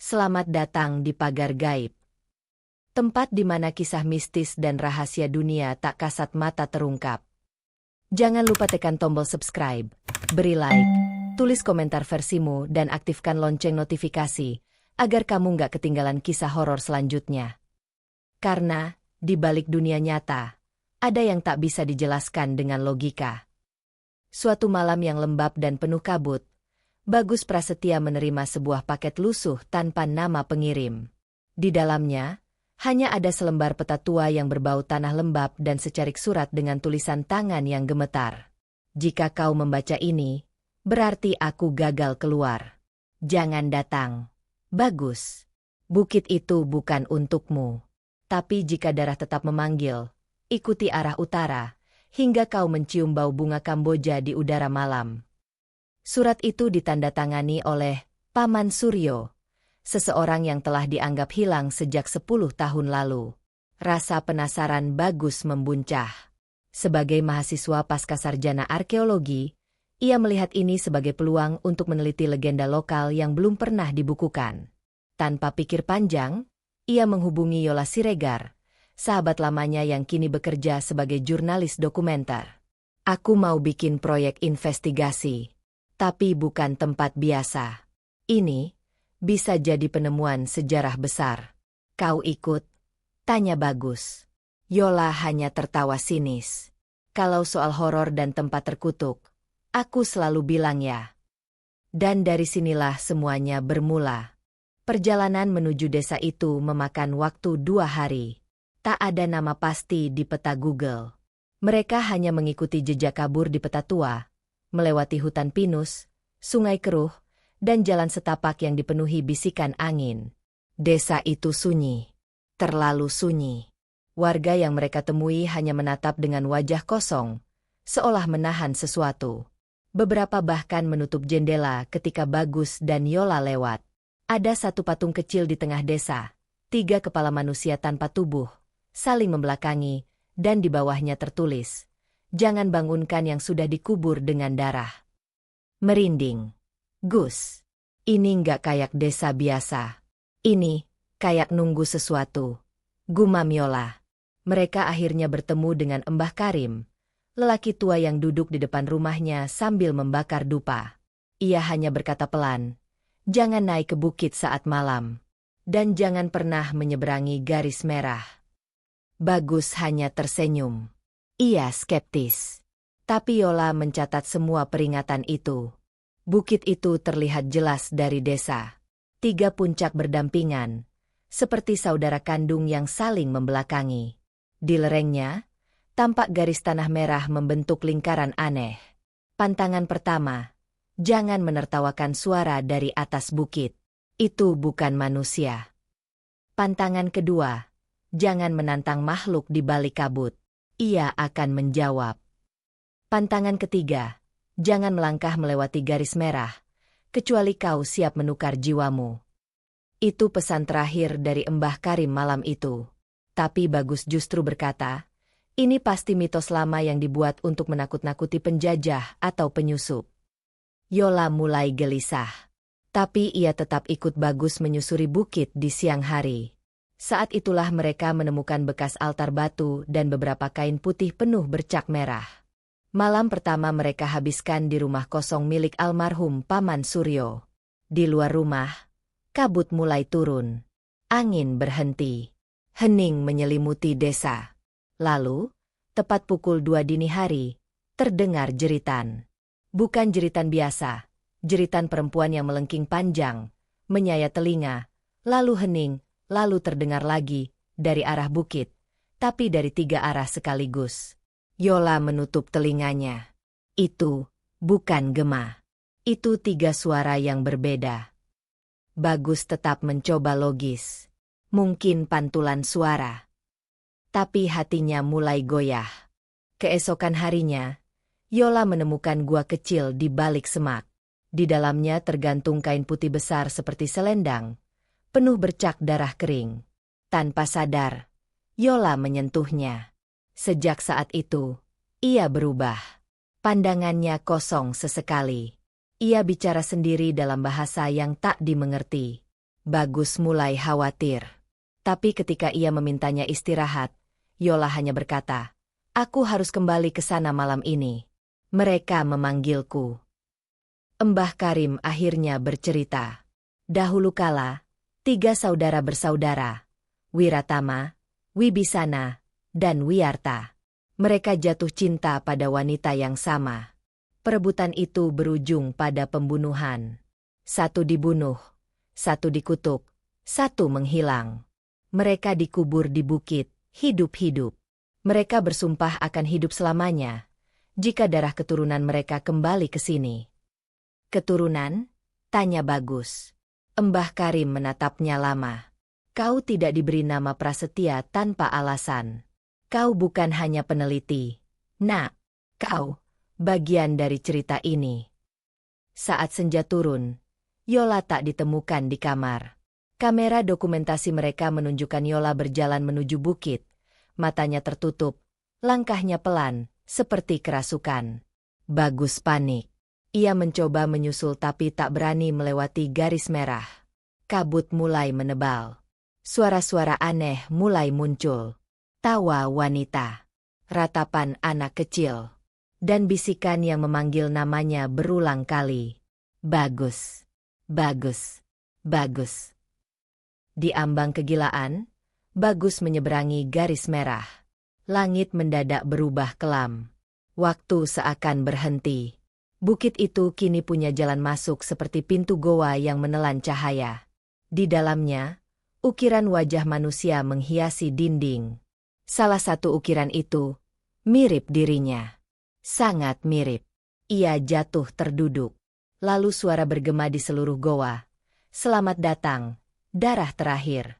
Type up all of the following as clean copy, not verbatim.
Selamat datang di Pagar Gaib. Tempat di mana kisah mistis dan rahasia dunia tak kasat mata terungkap. Jangan lupa tekan tombol subscribe, beri like, tulis komentar versimu dan aktifkan lonceng notifikasi agar kamu nggak ketinggalan kisah horor selanjutnya. Karena, di balik dunia nyata, ada yang tak bisa dijelaskan dengan logika. Suatu malam yang lembab dan penuh kabut, Bagus Prasetya menerima sebuah paket lusuh tanpa nama pengirim. Di dalamnya, hanya ada selembar peta tua yang berbau tanah lembab dan secarik surat dengan tulisan tangan yang gemetar. Jika kau membaca ini, berarti aku gagal keluar. Jangan datang. Bagus. Bukit itu bukan untukmu. Tapi jika darah tetap memanggil, ikuti arah utara, hingga kau mencium bau bunga Kamboja di udara malam. Surat itu ditandatangani oleh Paman Suryo, seseorang yang telah dianggap hilang sejak 10 tahun lalu. Rasa penasaran Bagus membuncah. Sebagai mahasiswa pascasarjana arkeologi, ia melihat ini sebagai peluang untuk meneliti legenda lokal yang belum pernah dibukukan. Tanpa pikir panjang, ia menghubungi Yola Siregar, sahabat lamanya yang kini bekerja sebagai jurnalis dokumenter. Aku mau bikin proyek investigasi. Tapi bukan tempat biasa. Ini bisa jadi penemuan sejarah besar. Kau ikut? Tanya Bagus. Yola hanya tertawa sinis. Kalau soal horor dan tempat terkutuk, aku selalu bilang ya. Dan dari sinilah semuanya bermula. Perjalanan menuju desa itu memakan waktu 2 hari. Tak ada nama pasti di peta Google. Mereka hanya mengikuti jejak kabur di peta tua, melewati hutan pinus, sungai keruh, dan jalan setapak yang dipenuhi bisikan angin. Desa itu sunyi. Terlalu sunyi. Warga yang mereka temui hanya menatap dengan wajah kosong, seolah menahan sesuatu. Beberapa bahkan menutup jendela ketika Bagus dan Yola lewat. Ada satu patung kecil di tengah desa, 3 kepala manusia tanpa tubuh, saling membelakangi, dan di bawahnya tertulis, "Jangan bangunkan yang sudah dikubur dengan darah." Merinding. Gus, ini nggak kayak desa biasa. Ini, kayak nunggu sesuatu. Gumam Yola. Mereka akhirnya bertemu dengan Mbah Karim, lelaki tua yang duduk di depan rumahnya sambil membakar dupa. Ia hanya berkata pelan, "Jangan naik ke bukit saat malam. Dan jangan pernah menyeberangi garis merah." Bagus hanya tersenyum. Ia skeptis. Tapi Yola mencatat semua peringatan itu. Bukit itu terlihat jelas dari desa. 3 puncak berdampingan, seperti saudara kandung yang saling membelakangi. Di lerengnya, tampak garis tanah merah membentuk lingkaran aneh. Pantangan pertama, jangan menertawakan suara dari atas bukit. Itu bukan manusia. Pantangan kedua, jangan menantang makhluk di balik kabut. Ia akan menjawab. Pantangan ketiga, jangan melangkah melewati garis merah, kecuali kau siap menukar jiwamu. Itu pesan terakhir dari Mbah Karim malam itu. Tapi Bagus justru berkata, ini pasti mitos lama yang dibuat untuk menakut-nakuti penjajah atau penyusup. Yola mulai gelisah. Tapi ia tetap ikut Bagus menyusuri bukit di siang hari. Saat itulah mereka menemukan bekas altar batu dan beberapa kain putih penuh bercak merah. Malam pertama mereka habiskan di rumah kosong milik almarhum Paman Suryo. Di luar rumah, kabut mulai turun. Angin berhenti. Hening menyelimuti desa. Lalu, tepat pukul 2 dini hari, terdengar jeritan. Bukan jeritan biasa, jeritan perempuan yang melengking panjang, menyayat telinga, lalu hening, lalu terdengar lagi, dari arah bukit, tapi dari 3 arah sekaligus. Yola menutup telinganya. Itu bukan gema. Itu 3 suara yang berbeda. Bagus tetap mencoba logis. Mungkin pantulan suara. Tapi hatinya mulai goyah. Keesokan harinya, Yola menemukan gua kecil di balik semak. Di dalamnya tergantung kain putih besar seperti selendang, penuh bercak darah kering. Tanpa sadar, Yola menyentuhnya. Sejak saat itu, ia berubah. Pandangannya kosong sesekali. Ia bicara sendiri dalam bahasa yang tak dimengerti. Bagus mulai khawatir. Tapi ketika ia memintanya istirahat, Yola hanya berkata, "Aku harus kembali ke sana malam ini. Mereka memanggilku." Mbah Karim akhirnya bercerita. Dahulu kala, 3 saudara bersaudara, Wiratama, Wibisana, dan Wiarta. Mereka jatuh cinta pada wanita yang sama. Perebutan itu berujung pada pembunuhan. Satu dibunuh, satu dikutuk, satu menghilang. Mereka dikubur di bukit, hidup-hidup. Mereka bersumpah akan hidup selamanya, jika darah keturunan mereka kembali ke sini. "Keturunan?" tanya Bagus. Mbah Karim menatapnya lama. "Kau tidak diberi nama prasetya tanpa alasan. Kau bukan hanya peneliti. Nak, kau bagian dari cerita ini." Saat senja turun, Yola tak ditemukan di kamar. Kamera dokumentasi mereka menunjukkan Yola berjalan menuju bukit. Matanya tertutup, langkahnya pelan, seperti kerasukan. Bagus panik. Ia mencoba menyusul tapi tak berani melewati garis merah. Kabut mulai menebal. Suara-suara aneh mulai muncul. Tawa wanita, ratapan anak kecil, dan bisikan yang memanggil namanya berulang kali. Bagus. Bagus, Bagus. Di ambang kegilaan, Bagus menyeberangi garis merah. Langit mendadak berubah kelam. Waktu seakan berhenti. Bukit itu kini punya jalan masuk seperti pintu goa yang menelan cahaya. Di dalamnya, ukiran wajah manusia menghiasi dinding. Salah satu ukiran itu mirip dirinya. Sangat mirip. Ia jatuh terduduk. Lalu suara bergema di seluruh goa. "Selamat datang, darah terakhir."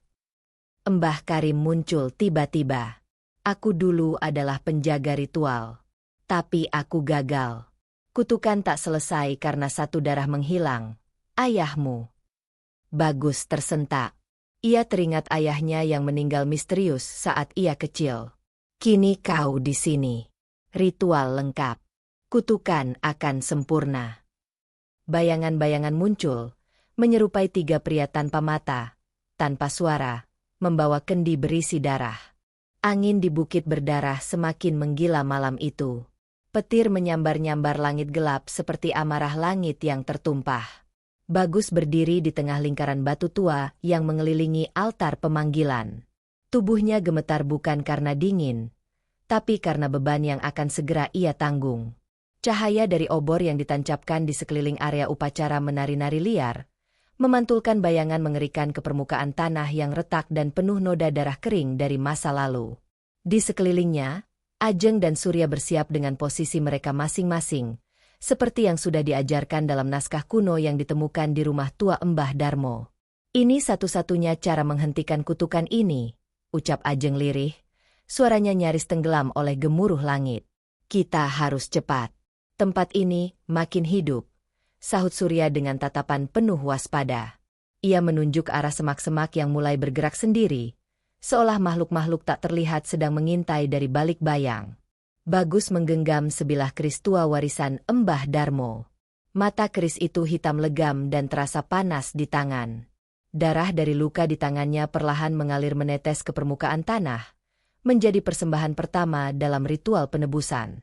Mbah Karim muncul tiba-tiba. "Aku dulu adalah penjaga ritual. Tapi aku gagal. Kutukan tak selesai karena satu darah menghilang. Ayahmu." Bagus tersentak. Ia teringat ayahnya yang meninggal misterius saat ia kecil. "Kini kau di sini. Ritual lengkap. Kutukan akan sempurna." Bayangan-bayangan muncul, menyerupai 3 pria tanpa mata, tanpa suara, membawa kendi berisi darah. Angin di bukit berdarah semakin menggila malam itu. Petir menyambar-nyambar langit gelap seperti amarah langit yang tertumpah. Bagus berdiri di tengah lingkaran batu tua yang mengelilingi altar pemanggilan. Tubuhnya gemetar bukan karena dingin, tapi karena beban yang akan segera ia tanggung. Cahaya dari obor yang ditancapkan di sekeliling area upacara menari-nari liar, memantulkan bayangan mengerikan ke permukaan tanah yang retak dan penuh noda darah kering dari masa lalu. Di sekelilingnya, Ajeng dan Surya bersiap dengan posisi mereka masing-masing, seperti yang sudah diajarkan dalam naskah kuno yang ditemukan di rumah tua Mbah Darmo. "Ini satu-satunya cara menghentikan kutukan ini," ucap Ajeng lirih, suaranya nyaris tenggelam oleh gemuruh langit. "Kita harus cepat. Tempat ini makin hidup," sahut Surya dengan tatapan penuh waspada. Ia menunjuk arah semak-semak yang mulai bergerak sendiri, seolah makhluk-makhluk tak terlihat sedang mengintai dari balik bayang. Bagus menggenggam sebilah keris tua warisan Mbah Darmo. Mata keris itu hitam legam dan terasa panas di tangan. Darah dari luka di tangannya perlahan mengalir menetes ke permukaan tanah, menjadi persembahan pertama dalam ritual penebusan.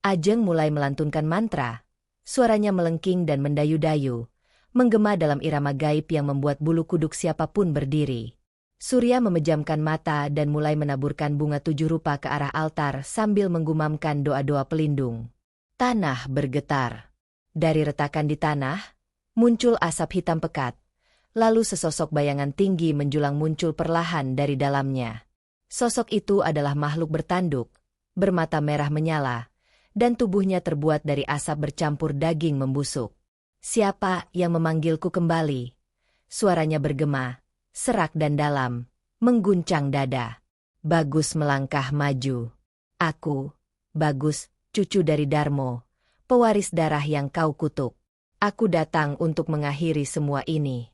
Ajeng mulai melantunkan mantra, suaranya melengking dan mendayu-dayu, menggema dalam irama gaib yang membuat bulu kuduk siapapun berdiri. Surya memejamkan mata dan mulai menaburkan bunga 7 rupa ke arah altar sambil menggumamkan doa-doa pelindung. Tanah bergetar. Dari retakan di tanah, muncul asap hitam pekat, lalu sesosok bayangan tinggi menjulang muncul perlahan dari dalamnya. Sosok itu adalah makhluk bertanduk, bermata merah menyala, dan tubuhnya terbuat dari asap bercampur daging membusuk. "Siapa yang memanggilku kembali?" Suaranya bergema, serak dan dalam, mengguncang dada. Bagus melangkah maju. "Aku, Bagus, cucu dari Darmo, pewaris darah yang kau kutuk. Aku datang untuk mengakhiri semua ini."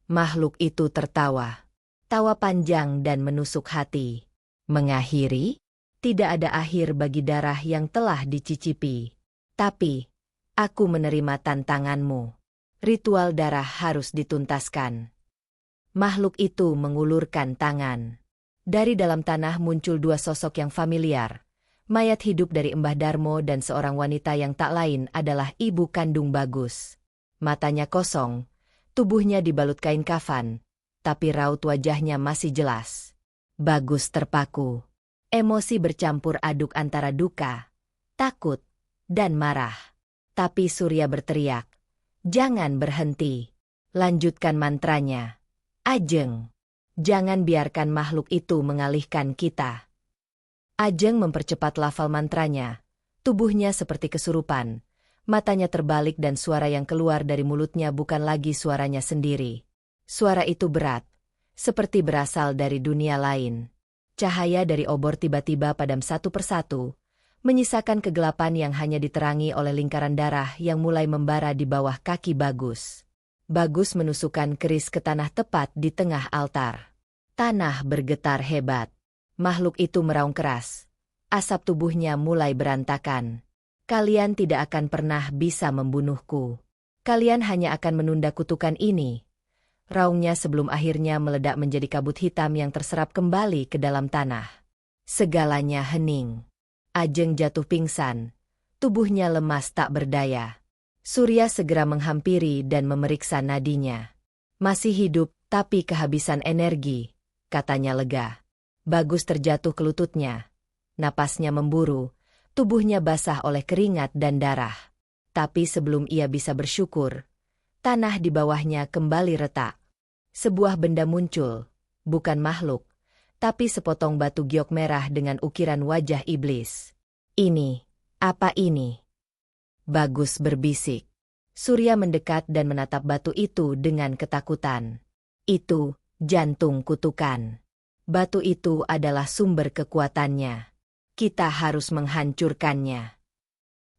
Makhluk itu tertawa. Tawa panjang dan menusuk hati. "Mengakhiri? Tidak ada akhir bagi darah yang telah dicicipi. Tapi, aku menerima tantanganmu. Ritual darah harus dituntaskan." Makhluk itu mengulurkan tangan. Dari dalam tanah muncul dua sosok yang familiar. Mayat hidup dari Mbah Darmo dan seorang wanita yang tak lain adalah ibu kandung Bagus. Matanya kosong, tubuhnya dibalut kain kafan, tapi raut wajahnya masih jelas. Bagus terpaku. Emosi bercampur aduk antara duka, takut, dan marah. Tapi Surya berteriak, "Jangan berhenti. Lanjutkan mantranya. Ajeng. Jangan biarkan makhluk itu mengalihkan kita." Ajeng mempercepat lafal mantranya. Tubuhnya seperti kesurupan. Matanya terbalik dan suara yang keluar dari mulutnya bukan lagi suaranya sendiri. Suara itu berat, seperti berasal dari dunia lain. Cahaya dari obor tiba-tiba padam satu persatu, menyisakan kegelapan yang hanya diterangi oleh lingkaran darah yang mulai membara di bawah kaki Bagus. Bagus menusukkan keris ke tanah tepat di tengah altar. Tanah bergetar hebat. Makhluk itu meraung keras. Asap tubuhnya mulai berantakan. "Kalian tidak akan pernah bisa membunuhku. Kalian hanya akan menunda kutukan ini." Raungnya sebelum akhirnya meledak menjadi kabut hitam yang terserap kembali ke dalam tanah. Segalanya hening. Ajeng jatuh pingsan. Tubuhnya lemas tak berdaya. Surya segera menghampiri dan memeriksa nadinya. "Masih hidup, tapi kehabisan energi," katanya lega. Bagus terjatuh ke lututnya. Napasnya memburu, tubuhnya basah oleh keringat dan darah. Tapi sebelum ia bisa bersyukur, tanah di bawahnya kembali retak. Sebuah benda muncul, bukan makhluk, tapi sepotong batu giok merah dengan ukiran wajah iblis. "Ini, apa ini?" Bagus berbisik. Surya mendekat dan menatap batu itu dengan ketakutan. "Itu jantung kutukan. Batu itu adalah sumber kekuatannya. Kita harus menghancurkannya."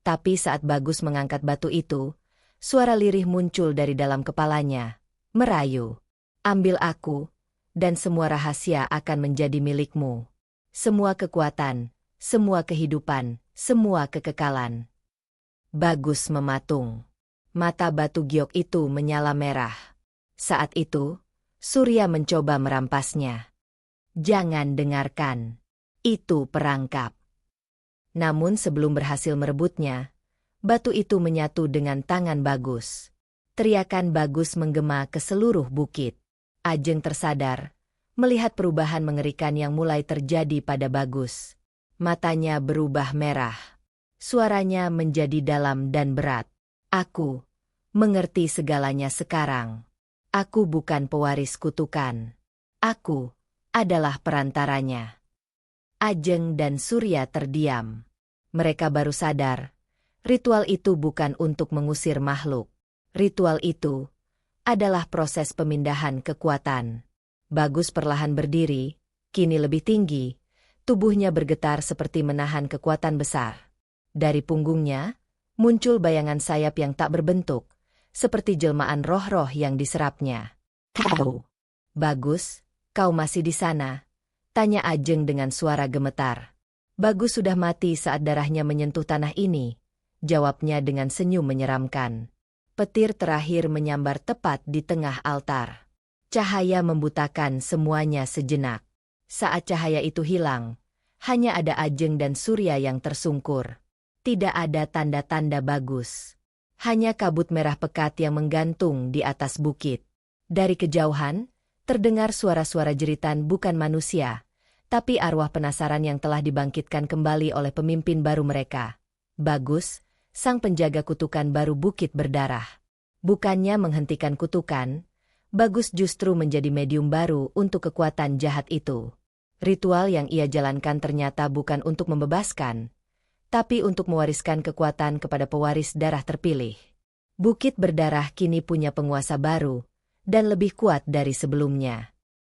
Tapi saat Bagus mengangkat batu itu, suara lirih muncul dari dalam kepalanya, merayu. "Ambil aku, dan semua rahasia akan menjadi milikmu. Semua kekuatan, semua kehidupan, semua kekekalan." Bagus mematung. Mata batu giok itu menyala merah. Saat itu, Surya mencoba merampasnya. "Jangan dengarkan. Itu perangkap." Namun sebelum berhasil merebutnya, batu itu menyatu dengan tangan Bagus. Teriakan Bagus menggema ke seluruh bukit. Ajeng tersadar, melihat perubahan mengerikan yang mulai terjadi pada Bagus. Matanya berubah merah. Suaranya menjadi dalam dan berat. "Aku mengerti segalanya sekarang. Aku bukan pewaris kutukan. Aku adalah perantaranya." Ajeng dan Surya terdiam. Mereka baru sadar, ritual itu bukan untuk mengusir makhluk. Ritual itu adalah proses pemindahan kekuatan. Bagus perlahan berdiri, kini lebih tinggi, tubuhnya bergetar seperti menahan kekuatan besar. Dari punggungnya, muncul bayangan sayap yang tak berbentuk, seperti jelmaan roh-roh yang diserapnya. "Kau, Bagus, kau masih di sana?" tanya Ajeng dengan suara gemetar. "Bagus sudah mati saat darahnya menyentuh tanah ini," jawabnya dengan senyum menyeramkan. Petir terakhir menyambar tepat di tengah altar. Cahaya membutakan semuanya sejenak. Saat cahaya itu hilang, hanya ada Ajeng dan Surya yang tersungkur. Tidak ada tanda-tanda Bagus. Hanya kabut merah pekat yang menggantung di atas bukit. Dari kejauhan, terdengar suara-suara jeritan bukan manusia, tapi arwah penasaran yang telah dibangkitkan kembali oleh pemimpin baru mereka. Bagus, sang penjaga kutukan baru bukit berdarah. Bukannya menghentikan kutukan, Bagus justru menjadi medium baru untuk kekuatan jahat itu. Ritual yang ia jalankan ternyata bukan untuk membebaskan, tapi untuk mewariskan kekuatan kepada pewaris darah terpilih. Bukit berdarah kini punya penguasa baru, dan lebih kuat dari sebelumnya.